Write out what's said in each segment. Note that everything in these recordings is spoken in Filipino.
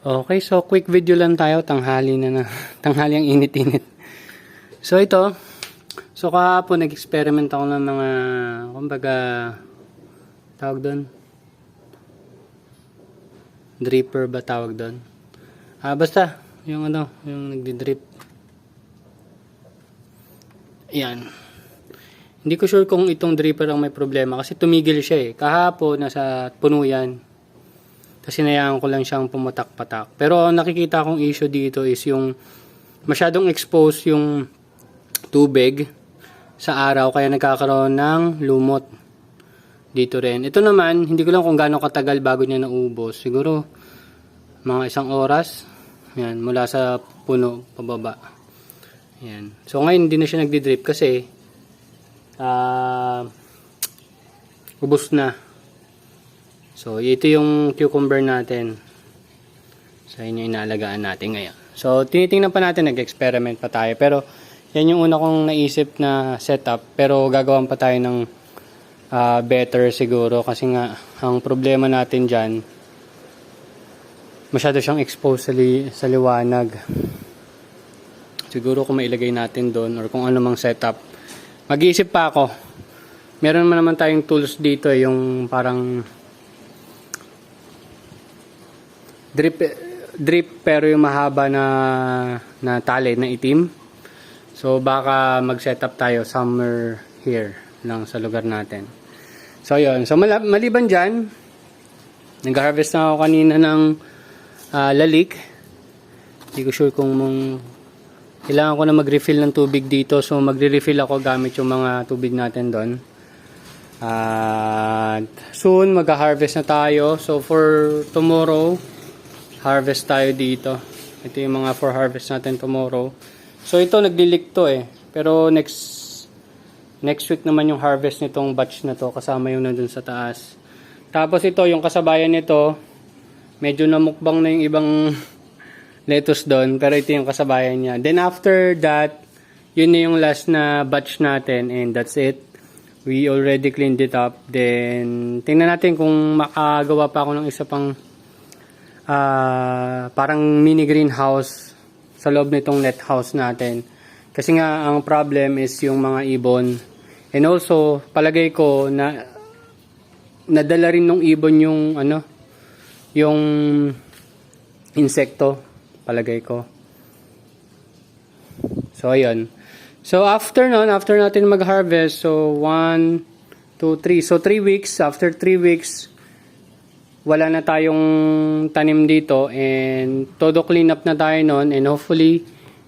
Okay, so quick video lang tayo, tanghali na tanghali ang init-init. So ito, so kahapon nag-experiment ako ng mga, kumbaga, tawag doon? Dripper ba tawag doon? Basta, yung yung nagdi-drip. Yan. Hindi ko sure kung itong dripper ang may problema kasi tumigil siya eh. Kahapon, nasa puno yan. Kasi hinayaan ko lang siyang pumutak-patak. Pero nakikita kong issue dito is yung masyadong exposed yung tubig sa araw kaya nagkakaroon ng lumot dito rin. Ito naman, hindi ko lang kung gaano katagal bago niya naubos. Siguro mga 1 oras. Yan, mula sa puno pababa. Yan. So ngayon hindi na siya nagdi-drip kasi ubos na. So, ito yung cucumber natin. So, yun yung inaalagaan natin ngayon. So, tinitingnan pa natin, nag-experiment pa tayo. Pero, yan yung una kong naisip na setup. Pero, gagawan pa tayo ng better siguro. Kasi nga, ang problema natin dyan, masyado siyang exposed sa liwanag. Siguro kung mailagay natin doon or kung ano mang setup. Mag-iisip pa ako. Meron naman tayong tools dito, yung parang drip pero yung mahaba na tali na itim. So baka mag-setup tayo somewhere here lang sa lugar natin. So yun. So maliban dyan, nag-harvest na ako kanina ng lalik. Hindi ko sure kung kailangan ko na mag-refill ng tubig dito. So magre-refill ako gamit yung mga tubig natin doon. Soon mag-harvest na tayo. So for tomorrow, harvest tayo dito. Ito yung mga for harvest natin tomorrow. So ito naglilik to eh. Pero next week naman yung harvest nitong batch na to. Kasama yung nandun sa taas. Tapos ito yung kasabayan nito. Medyo namukbang na yung ibang lettuce doon. Pero ito yung kasabayan niya. Then after that, yun na yung last na batch natin. And that's it. We already cleaned it up. Then tingnan natin kung makagawa pa ako ng isa pang parang mini greenhouse sa loob nitong net house natin. Kasi nga ang problem is yung mga ibon. And also, palagay ko na nadala rin ng ibon yung insekto, palagay ko. So ayun. So after natin mag-harvest, so 1 2 3. So 3 weeks, after 3 weeks wala na tayong tanim dito and todo clean up na tayo nun and hopefully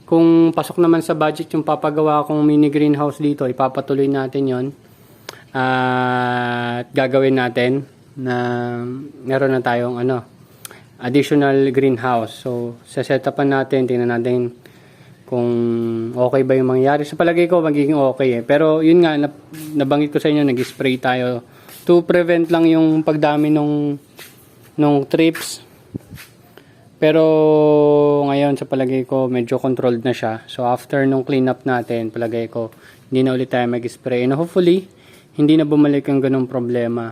kung pasok naman sa budget yung papagawa kong mini greenhouse dito, ipapatuloy natin yon at gagawin natin na meron na tayong additional greenhouse. So sa setupan natin, tingnan natin kung okay ba yung mangyayari. Sa palagay ko magiging okay eh. Pero yun nga, nabanggit ko sa inyo, nag-spray tayo to prevent lang yung pagdami nung trips. Pero ngayon sa palagay ko medyo controlled na siya. So after nung clean up natin, palagay ko hindi na ulit tayo mag-spray. And hopefully hindi na bumalik yung ganung problema.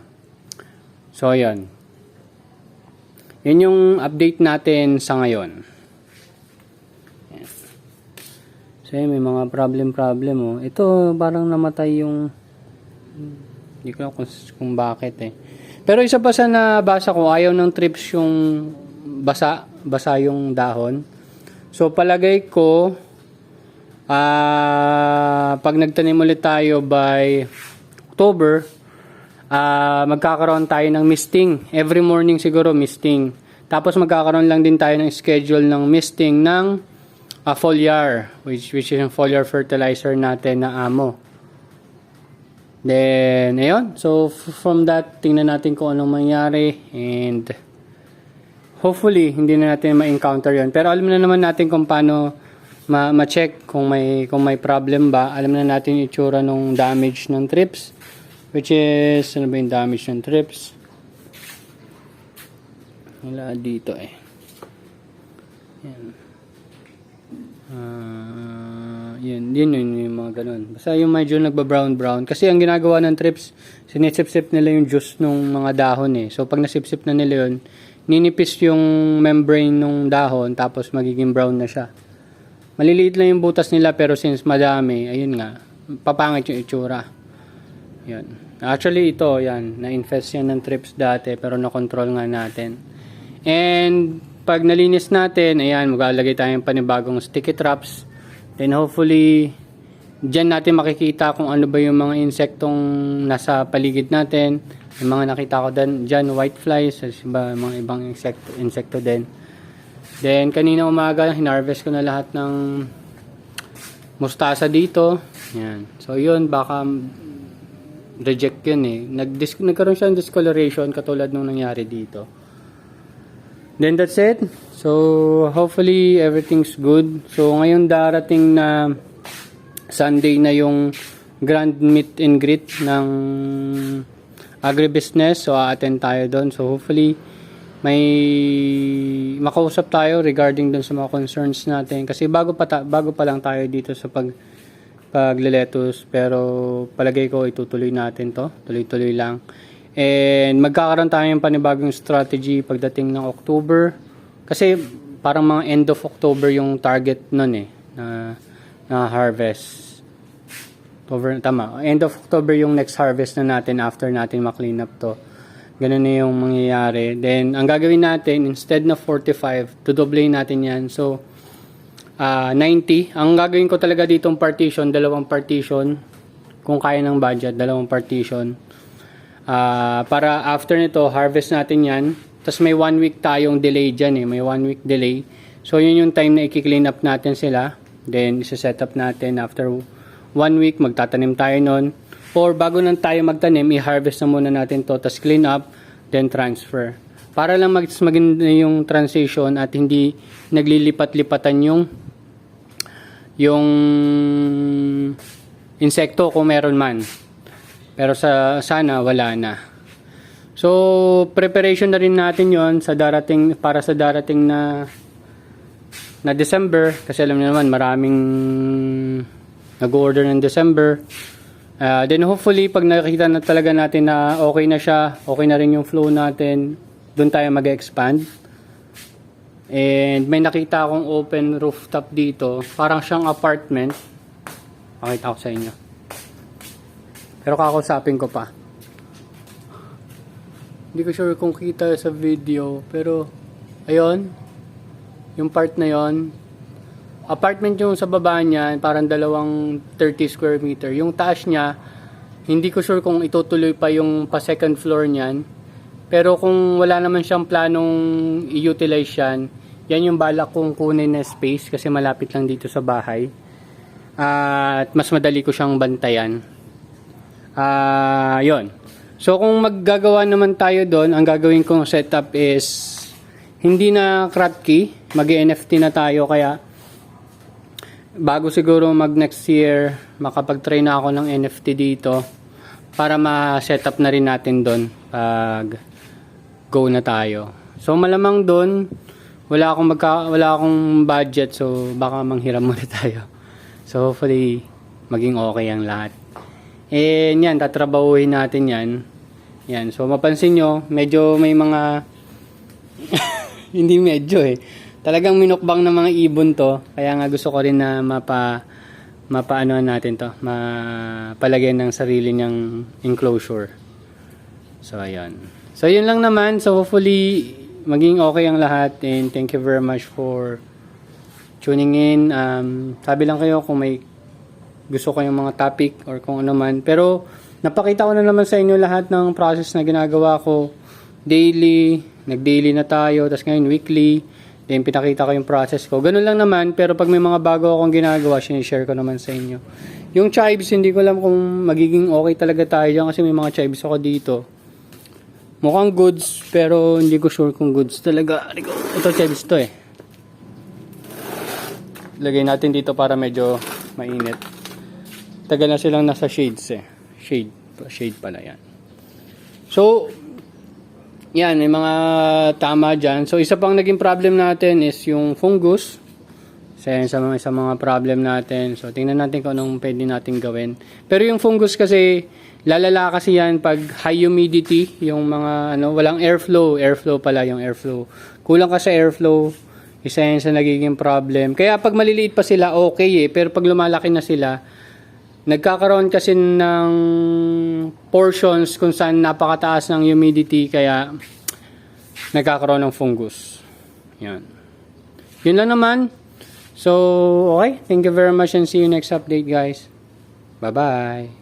So ayan. Yan yung update natin sa ngayon. Ayan. So may mga problem oh. Ito parang namatay yung hindi ko alam kung bakit eh. Pero isa pa sa nabasa ko, ayaw ng trips yung basa yung dahon. So palagay ko, pag nagtanim ulit tayo by October, magkakaroon tayo ng misting. Every morning siguro misting. Tapos magkakaroon lang din tayo ng schedule ng misting ng foliar, which is yung foliar fertilizer natin na amo. Then, ayun. So, from that, tingnan natin kung anong mangyari. And, hopefully, hindi na natin ma-encounter yun. Pero alam na naman natin kung paano ma-check kung may problem ba. Alam na natin yung itsura ng damage ng trips. Which is, ano ba yung damage ng trips? Wala dito eh. Yan. Yun yung mga ganun. Basta yung medyo nagba-brown. Kasi ang ginagawa ng trips, sinisip-sip nila yung juice ng mga dahon eh. So pag nasip-sip na nila yun, ninipis yung membrane ng dahon tapos magiging brown na siya. Maliliit lang yung butas nila pero since madami, ayun nga, papangit yung itsura. Yan. Actually ito, yan, na-infest yan ng thrips dati pero na-control nga natin. And pag nalinis natin, ayan, maglalagay tayo ng panibagong sticky traps. Then hopefully, dyan natin makikita kung ano ba yung mga insektong nasa paligid natin. Yung mga nakita ko dyan, white flies, mga ibang insekto din. Then kanina umaga, hinarvest ko na lahat ng mustasa dito. Yan. So yun, baka reject yun eh. Nagkaroon siya ng discoloration katulad nung nangyari dito. Then that's it. So hopefully everything's good. So ngayon darating na Sunday na yung grand meet and greet ng agribusiness. So attend tayo doon. So hopefully may makausap tayo regarding dun sa mga concerns natin. Kasi bago pa lang tayo dito sa pagle-lettuce. Pero palagay ko itutuloy natin to. Tuloy-tuloy lang. And magkakaroon tayo ng panibagong strategy pagdating ng October. Kasi parang mga end of October yung target nun eh. Na harvest. Tama. End of October yung next harvest na natin after natin ma-clean up to. Ganun na yung mangyayari. Then, ang gagawin natin, instead na 45, tudoublein natin yan. So, 90. Ang gagawin ko talaga ditong partition, dalawang partition. Kung kaya ng budget, dalawang partition. Para after nito, harvest natin yan. Tapos may 1 week tayong delay dyan eh. May 1 week delay. So, yun yung time na i-clean up natin sila. Then, isa-set up natin after 1 week, magtatanim tayo nun. Or bago nang tayo magtanim, i-harvest na muna natin to, tapos clean up, then transfer. Para lang maganda yung transition at hindi naglilipat-lipatan yung insekto kung meron man. Pero sana wala na. So, preparation na rin natin yon sa darating, para sa darating na December. Kasi alam niyo naman, maraming nag-order ng December. Then hopefully, pag nakikita na talaga natin na okay na siya, okay na rin yung flow natin, doon tayo mag-expand. And may nakita akong open rooftop dito. Parang siyang apartment. Pakita ko sa inyo. Pero kakausapin ko pa. Hindi ko sure kung kita sa video. Pero, ayun. Yung part na yon, apartment yung sa baba niya, parang dalawang 30 square meter. Yung taas niya, hindi ko sure kung itutuloy pa yung pa second floor niyan. Pero kung wala naman siyang planong i-utilize yan, yan yung balak kong kunin na space kasi malapit lang dito sa bahay. At mas madali ko siyang bantayan. Yon. So kung maggagawa naman tayo doon, ang gagawin kong setup is hindi na Kratky, mag-NFT na tayo, kaya bago siguro mag next year, makapag-try na ako ng NFT dito para ma-setup na rin natin doon pag go na tayo. So malamang doon, wala akong budget, so baka manghiram muna tayo. So hopefully maging okay ang lahat. And yan, tatrabahuhin natin yan. Yan, so mapansin nyo, medyo may mga hindi medyo eh. Talagang minukbang ng mga ibon to. Kaya nga gusto ko rin na mapaanoan natin to. Mapalagyan ng sarili niyang enclosure. So, ayan. So, yun lang naman. So, hopefully, maging okay ang lahat. And thank you very much for tuning in. Sabi lang kayo kung may gusto kayong mga topic or kung ano man. Pero, napakita ko na naman sa inyo lahat ng process na ginagawa ko. Daily, nag-daily na tayo, tapos ngayon weekly, then pinakita ko yung process ko. Ganun lang naman, pero pag may mga bago akong ginagawa, sinishare ko naman sa inyo. Yung chives, hindi ko alam kung magiging okay talaga tayo dyan kasi may mga chives ako dito. Mukhang goods, pero hindi ko sure kung goods talaga. Ito chives to eh. Lagay natin dito para medyo mainit. Tagal na silang nasa shades eh. Shade pala yan. So, yan, may mga tama dyan. So, isa pang naging problem natin is yung fungus. Sa mga problem natin. So, tingnan natin kung anong pwede natin gawin. Pero yung fungus kasi, Lalala kasi yan pag high humidity, yung mga ano, walang airflow pala yung airflow. Kulang ka sa airflow, isa yan sa nagiging problem. Kaya pag maliliit pa sila, okay pero pag lumalaki na sila, nagkakaroon kasi ng portions kung saan napakataas ng humidity, kaya nagkakaroon ng fungus. Yan. Yun lang naman. So, okay. Thank you very much and see you next update, guys. Bye-bye.